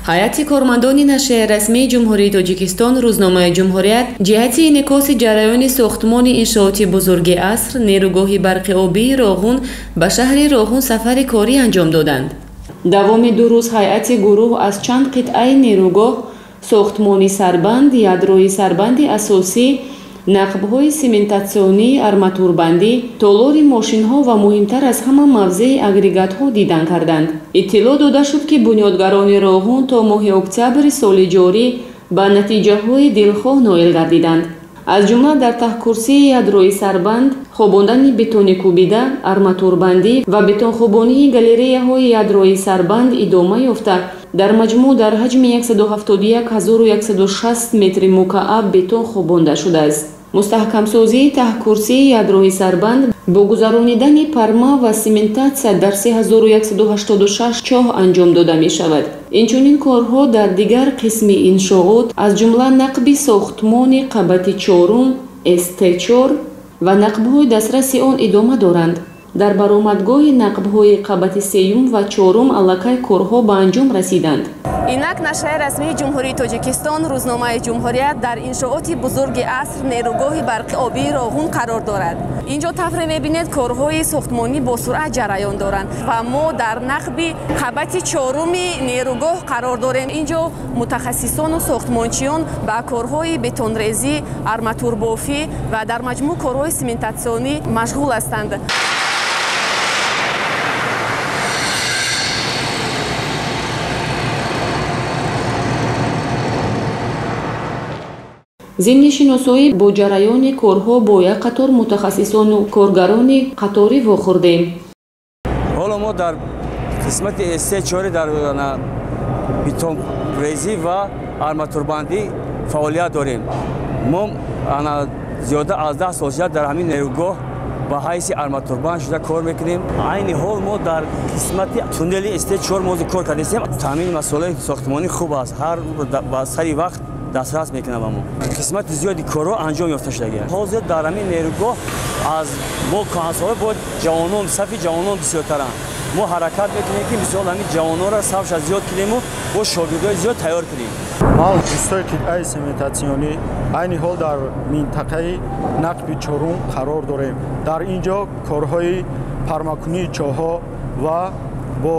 ҳайати кормандони нашрияи расмии ҷумҳурии Тоҷикистон рӯзномаи ҷумҳурият ҷиҳати инъикоси ҷараёни сохтмони иншооти бузурги аср нерӯгоҳи барқи обии Роғун ба шаҳри Роғун сафари корӣ анҷом доданд. давоми 2 рӯз ҳайати гурӯҳ аз чанд қитъаи нерӯгоҳ, сохтмони сарбанд, ядрои сарбанди асосӣ, нақбҳои сементатсионӣ, арматурбандӣ, толори мошинҳо ва муҳимтар аз ҳама мавзеи агрегатҳо дидан карданд. иттилоъ дода шуд, ки бунёдгарони Роғун то моҳи октябри соли ҷорӣ ба натиҷаҳои дилхоҳ ноил гардиданд. аз ҷумла дар таҳкурсии ядрои сарбанд, хобондани бетони кӯбида, арматурбандӣ ва бетонхобонии галереяҳои ядрои сарбанд идома ёфта, дар маҷмӯъ дар ҳаҷми 171160 метри мукааб бетон хобонда шудааст. мустаҳкамсозии таҳкурсии ядрои сарбанд бо гузаронидани парма ва сементатсия дар 3186 чоҳ анҷом дода мешавад. инчунин корҳо дар дигар қисми иншоот аз ҷумла нақби сохтмони қабати 4 СТ4 ва нақбҳои дастраси он идома доранд. дар баромадгоҳи нақбҳои қабати 3 ва 4 аллакай корҳо ба анҷом расиданд. инак нашрияи расмии ҷумҳурии Тоҷикистон рӯзномаи ҷумҳурият дар иншооти бузурги аср нерӯгоҳи барқи обии Роғун қарор дорад. инҷо тафре мебинед корҳои сохтмонӣ бо суръат ҷараён доранд ва мо дар нақби қабати 4-уми нерӯгоҳ қарор дорем. инҷо мутахассисону сохтмончиён ба корҳои бетонрезӣ, арматурбофӣ ва дар маҷмӯъ корҳои сементатсионӣ машғул ҳастанд. зимни шиносоӣ бо ҷараёни корҳо бо як қатор мутахассисону коргарони қаторӣ вохӯрдем. ҳоло мо дар қисмати СТ4 дар бетонрезӣ ва арматурбандӣ фаъолият дорем. мо зиёда аз 10 сол шуда дар ҳамин нерӯгоҳ ба ҳайси арматурбанд шуда кор мекунем. айни ҳол мо дар қисмати туннели СТ4 мо кор кардем. таъмини масъулияти сохтмонӣ хуб аст, ҳар ба сари вақт дастрас мекунам. амо қисмати зиёди корҳо анҷом ёфта шудагиаст. ҳозир дар ҳамин нерӯгоҳ аз мо кӯҳансолӣ бо ҷавонон, сафи ҷавонон бисёртаранд. мо ҳаракат мекунем ки мисол ҳамин ҷавононро сафша зиёд кунему бо шогирдои зиёд тайёр кунем. ман дӯстои қитъаи сементатсионӣ айни ҳол дар минтақаи нақби 4 қарор дорем. дар инҷо корҳои пармакунии чоҳҳо ва бо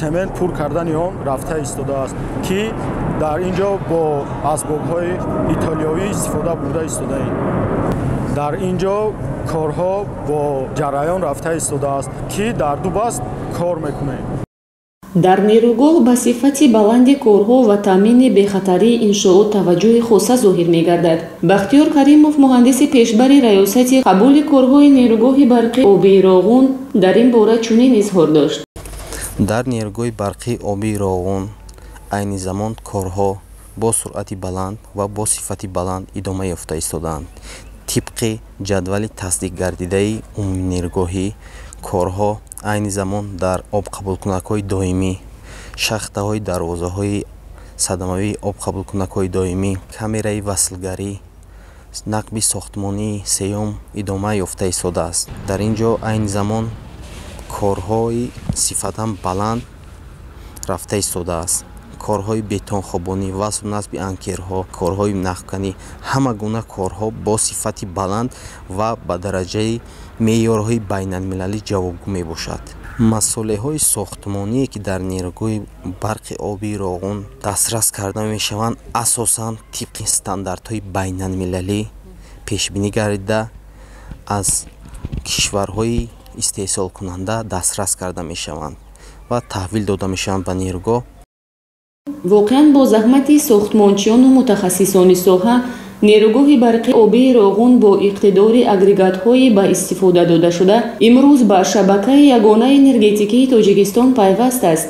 семент пур кардани он рафта истодааст, ки дар инҷо бо асбобҳои итолиёвӣ истифода бурда истодаем. дар инҷо корҳо бо ҷараён рафта истодааст, ки дар дубаст кор мекунем. дар нерӯгоҳ ба сифати баланди корҳо ва таъмини бехатарии иншоот таваҷҷӯҳи хоса зоҳир мегардад. бахтиёр каримов, муҳандиси пешбари раёсати қабули корҳои нерӯгоҳи барқи обии Роғун, дар ин бора чунин изҳор дошт. дар нерӯгоҳи барқии обии Роғун айни замон корҳо бо суръати баланд ва бо сифати баланд идома ёфта истодаанд. тибқи ҷадвали тасдиқгардидаи умуминерӯгоҳӣ, корҳо айни замон дар обқабулкунакҳои доимӣ, шахтаҳои дарвозаҳои садамавии обқабулкунакҳои доимӣ, камераи васлгарӣ, нақби сохтмонии 3 идома ёфта истодааст. дар ин ҷо айни замон корҳои сифатан баланд рафта истодааст. корҳои бетонхобонӣ, васл насби анкерҳо, корҳои нахканӣ, ҳама гуна корҳо бо сифати баланд ва ба дараҷаи меъёрҳои байналмилалӣ ҷавобгӯ мебошад. масъулияҳои сохтмоние ки дар нерӯгоҳи барқи обии Роғун дастрас карда мешаванд, асосан тибқи стандартҳои байналмилалӣ пешбинӣ гардида аз кишварҳои истеҳсолкунанда дастрас карда мешаванд ва таҳвил дода мешаванд ба нерӯгоҳ. воқеан бо заҳмати сохтмончиёну мутахассисони соҳа, нерӯгоҳи барқи обии Роғун бо иқтидори агрегатҳои ба истифода додашуда имрӯз ба шабакаи ягонаи энергетикии Тоҷикистон пайваст аст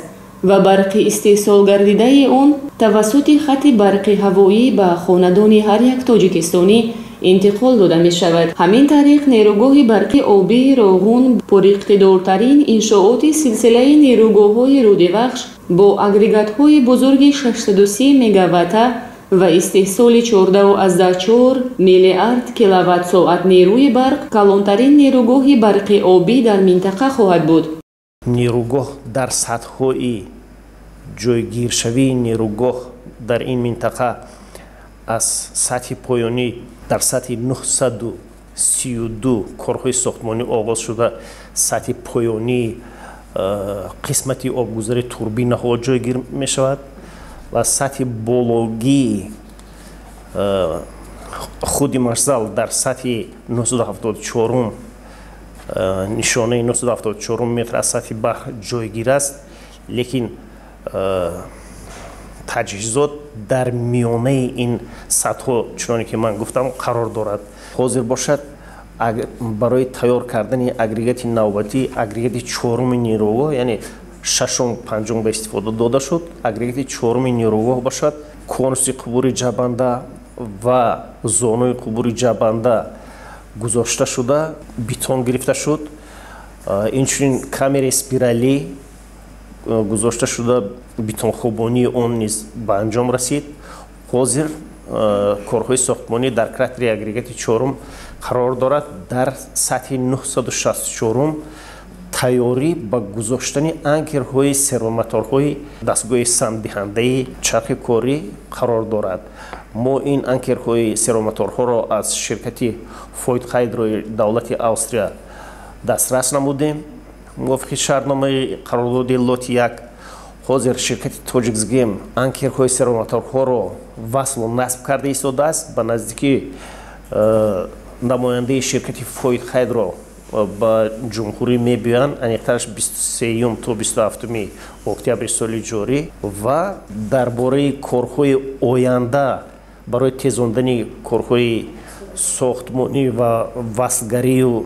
ва барқи истеҳсолгардидаи он тавассути хати барқи ҳавоӣ ба хонадони ҳар як тоҷикистонӣ интиқол дода мешавад. ҳамин тариқ нерӯгоҳи барқи обии Роғун пуриқтидортарин иншооти силсилаи нерӯгоҳҳои рӯдивахш бо агрегатҳои бузурги 630 мегаватта ва истеҳсоли 14,4 миллиард киловаттсоат нерӯи барқ калонтарин нерӯгоҳи барқи обӣ дар минтақа хоҳад буд. нерӯгоҳ дар сатҳҳои ҷойгиршавии нерӯгоҳ дар ин минтақа аз сатҳи поёнӣ дар сатҳи 932 корҳои сохтмонӣ оғоз шуда сатҳи поёнии қисмати обгузари турбинаҳо ҷойгир мешавад ва сатҳи бологии худи машзал дар сатҳи 974 нишонаи 974 метр аз сатҳи баҳр ҷойгир аст, лекин таҷҳизот дар миёнаи ин сатҳҳо чуноне ки ман гуфтам қарор дорад. ҳозир бошад барои тайёр кардани агрегати навбатӣ агрегати чоруми нерӯгоҳ, яъне шашум панҷум ба истифода дода шуд, агрегати чоруми нерӯгоҳ бошад, конуси қубури ҷабанда ва зонои қубури ҷабанда гузошта шуда бетон гирифта шуд, инчунин камераи спиралӣ гузошта шуда бетонхӯбонии он низ ба анҷом расид. ҳозир корҳои сохтмонӣ дар кратери агрегати чорум қарор дорад дар сатҳи 964 тайёрӣ ба гузоштани анкерҳои сервомоторҳои дастгоҳи самдиҳандаи чархи корӣ қарор дорад. мо ин анкерҳои сервомоторҳоро аз ширкати фойдхайдрои давлати Австрия дастрас намудем мувофиқи шаҳрномаи қарордоди лоти 1. ҳозир ширкати Тоҷиксгем анкерҳои сервомоторҳоро васлу насб карда истодааст. Ба наздики намояндаи ширкати Фойдхайдро ба ҷумҳурӣ мебиёянд, аниқтараш 23 то 27 октябри соли ҷорӣ, ва дар бораи корҳои оянда барои тезондани корҳои сохтмонӣ ва васлгарию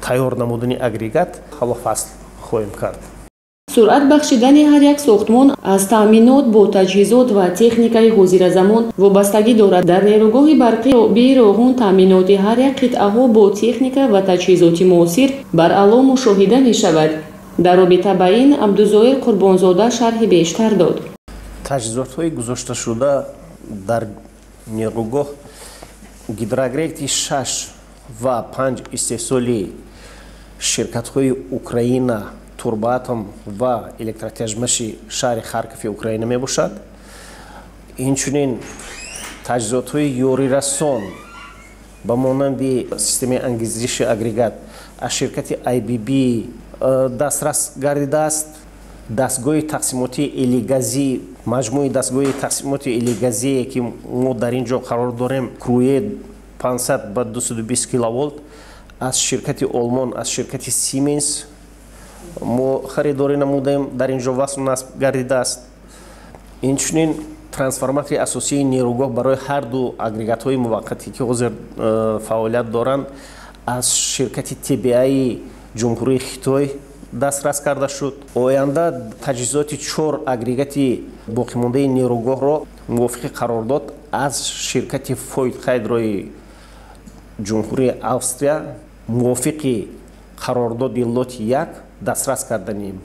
тайёр намудани агрегат ҳало фасл хоҳем кард. суръат бахшидани ҳар як сохтмон аз таъминот бо таҷҳизот ва техникаи ҳозиразамон вобастагӣ дорад. дар нерӯгоҳи барқии обии Роғун таъминоти ҳар як қитъаҳо бо техника ва таҷҳизоти муосир баръало мушоҳида мешавад. дар робита ба ин Абдузоир Қурбонзода шарҳи бештар дод. таҷҳизотҳои гузошташуда дар нерӯгоҳ гидроагрегати 6 ва 5 истеҳсоли ширкатҳои Украина, Турбоатом ва электротяжмаши шаҳри Харкови Украина мебошад. Инчунин таҷҳизотҳои ёрирасон ба монанди системаи ангизиши агрегат аз ширкати IBB дастрас гардидааст. дастгоҳи тақсимоти элегазӣ, маҷмӯи дастгоҳи тақсимоти элегазие ки мо дар ин ҷо қарор дорем, круе 500 ба 220 киловолт аз ширкати олмон, аз ширкати Siemens мо харидорӣ намудаем, дар ин ҷо васл насб гардидааст. инчунин трансформатори асосии нерӯгоҳ барои ҳар ду агрегатҳои муваққатӣ ки ҳозир фаъолият доранд аз ширкати TBI ҷумҳурии Хитой дастрас карда шуд. оянда таҷҳизоти 4 агрегати боқимондаи нерӯгоҳро мувофиқи қарордод аз ширкати Фойдхайдрои ҷумҳурии Австрия мувофиқи қарордоди лоти 1 дастрас карданем.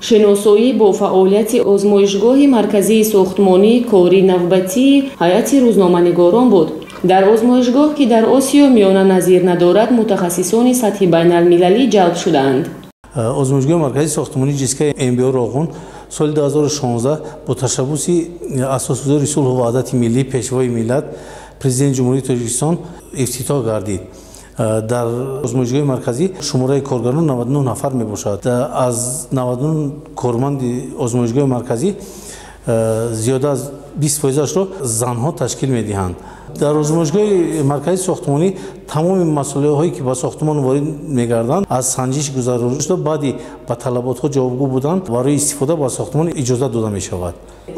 шиносоӣ бо фаъолияти озмоишгоҳи марказии сохтмонӣ кори навбатии ҳайати рӯзноманигорон буд. дар озмоишгоҳ ки дар Осиё миёна назир надорад, мутахассисони сатҳи байналмилалӣ ҷалб шудаанд. озмоишгоҳи марказии сохтмонии ҷСК МБО Роғун соли 2016 бо ташаббуси асосгузори сулҳу ваҳдати миллӣ пешвои миллат президенти ҷумҳурии Тоҷикистон ифтитоҳ гардид. дар озмоишгоҳи марказӣ шумораи коргарон 99 нафар мебошад. аз 99 корманди озмоишгоҳи марказӣ зиёда аз 20%-ашро занҳо ташкил медиҳанд. дар озмоишгоҳи марказии сохтмонӣ тамоми масъулияҳое ки ба сохтмон ворид мегарданд аз санҷиш гузарона шуда баъди ба талаботҳо ҷавобгӯ буданд барои истифода ба сохтмон иҷоза дода мешавад.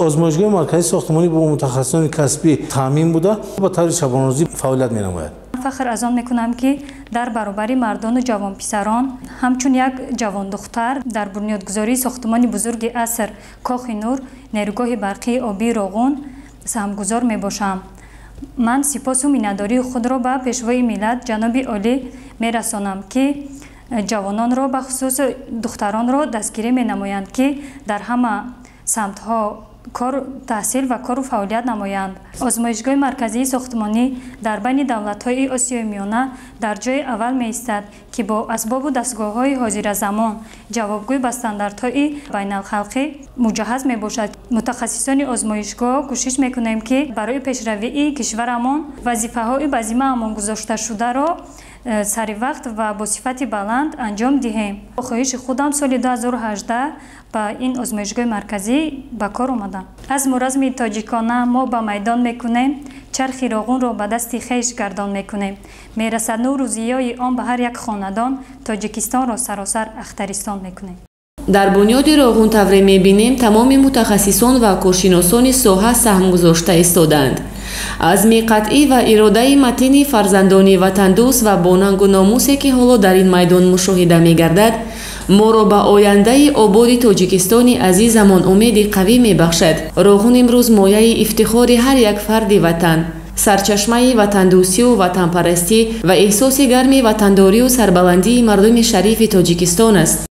озмоишгоҳи марказии сохтмонӣ бо мутахассисони касбӣ таъмин буда ба таври шабонарӯзӣ фаъолият менамояд. фахр аз он мекунам ки дар баробари мардону ҷавонписарон ҳамчун як ҷавондухтар дар бунёдгузории сохтмони бузурги аср Кохи Нур нерӯгоҳи барқии обии Роғун саҳмгузор мебошам. ман сипосу миннатдории худро ба пешвои миллат ҷаноби олӣ мерасонам ки ҷавононро ба хусус духтаронро дастгирӣ менамоянд ки дар ҳама самтҳо کار تحصیل و کار و فعالیت نمایند. آزمایشگاه مرکزی ساختمانی در بین دولت‌های آسیای میانه در جای اول می‌ایستد که با اسباب و دستگاه‌های حاضر زمان جوابگوی به استانداردهای بین‌الخلقی مجهز میباشد. متخصصان آزمایشگاه کوشش میکنیم که برای پیشروی کشورمان وظیفه‌های بزیمه‌مان گذاشته شده را سری وقت و با صفت بلند انجام دهیم. با خواهش خودم سال 2018 با این آزمایشگاه مرکزی به کار آمدم. از مرزم تاجیکانه ما به میدان میکنیم، چرخ راغون را به دست خویش گردان میکنیم. میرسد نور و ضیای آن به هر یک خاندان، تاجیکستان را سراسر اخترستان میکنیم. در بنیاد راغون توری میبینیم تمام متخصصان و کارشناسان ساحه سهم گذاشته ایستادند. عزم قطعی و اراده متین فرزندان وطندوست و با ننگ و ناموسی که حالا در این میدان مشاهده میگردد ما را به آینده آباد تاجیکستان عزیزمان امید قوی میبخشد. راغون امروز مایه افتخار هر یک فرد وطن، سرچشمه وطندوستی و وطنپرستی و احساس گرمی وطنداری و سربلندی مردم شریف تاجیکستان است.